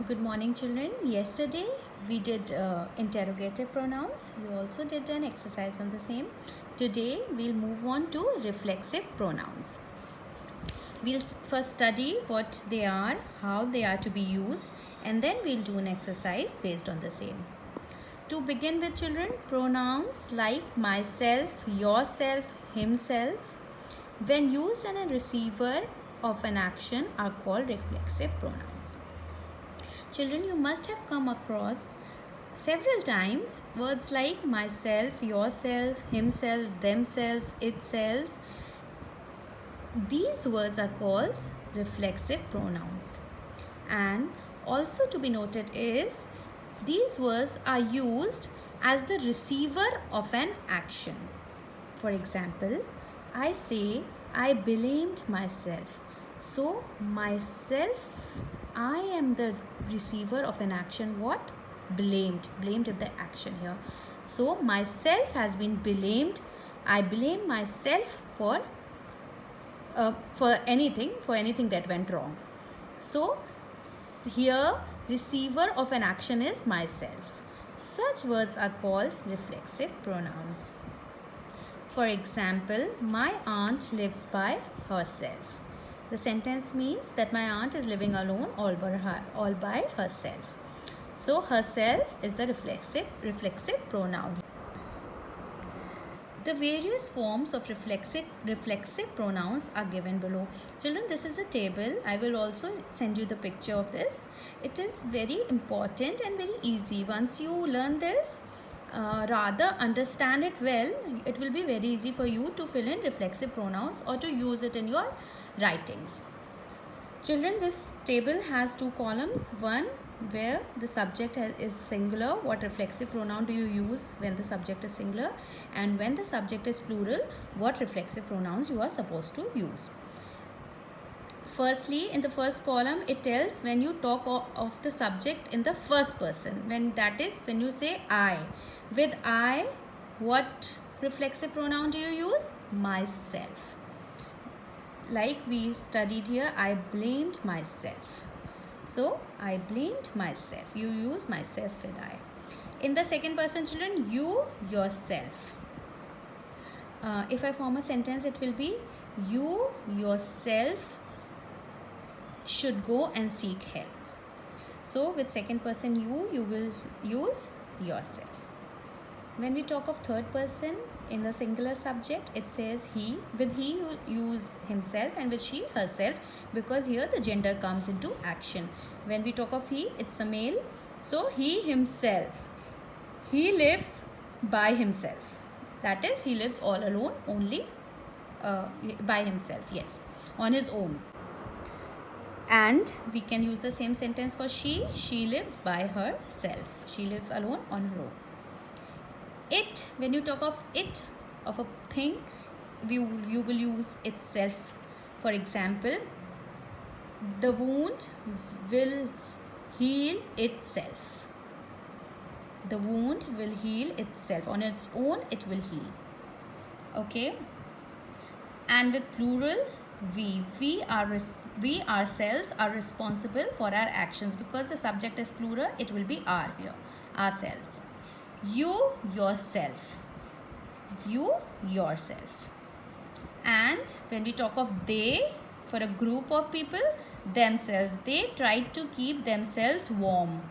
Good morning, children. Yesterday we did interrogative pronouns. We also did an exercise on the same. Today we'll move on to reflexive pronouns. We'll first study what they are, how they are to be used, and then we'll do an exercise based on the same. To begin with, children, pronouns like myself, yourself, himself, when used in a receiver of an action, are called reflexive pronouns. Children, you must have come across several times words like myself, yourself, himself, themselves, itself. These words are called reflexive pronouns. And also to be noted is these words are used as the receiver of an action. For example, I say I blamed myself. So myself, I am the receiver of an action. What? Blamed. Blamed is the action here. So myself has been blamed. I blame myself for anything that went wrong. So here receiver of an action is myself. Such words are called reflexive pronouns. For example, my aunt lives by herself. The sentence means that my aunt is living alone all by herself. So herself is the reflexive pronoun. The various forms of reflexive pronouns are given below. Children, this is a table. I will also send you the picture of this. It is very important and very easy. Once you learn this, rather understand it well, it will be very easy for you to fill in reflexive pronouns or to use it in your writings. Children, this table has two columns. One where the subject is singular, what reflexive pronoun do you use when the subject is singular, and when the subject is plural, what reflexive pronouns you are supposed to use. Firstly, in the first column, it tells when you talk of the subject in the first person. When you say I. With I, what reflexive pronoun do you use? Myself. Like we studied here, I blamed myself. So, I blamed myself. You use myself with I. In the second person, children, you, yourself. If I form a sentence, it will be you, yourself, should go and seek help. So, with second person you will use yourself. When we talk of third person, in the singular subject, it says he. With he, you use himself, and with she, herself, because here the gender comes into action. When we talk of he, it's a male. So, he himself. He lives by himself. That is, he lives all alone, only by himself. Yes, on his own. And we can use the same sentence for she. She lives by herself. She lives alone on her own. It, when you talk of it, of a thing, you will use itself. For example, the wound will heal itself. The wound will heal itself. On its own, it will heal. Okay. And with plural, we ourselves are responsible for our actions. Because the subject is plural, it will be our here, ourselves. You, yourself. You, yourself. And when we talk of they, for a group of people, themselves. They tried to keep themselves warm.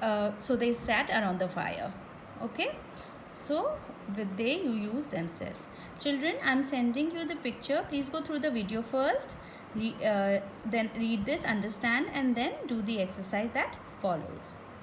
So they sat around the fire. Okay. So with they, you use themselves. Children, I am sending you the picture. Please go through the video first. Then read this, understand, and then do the exercise that follows.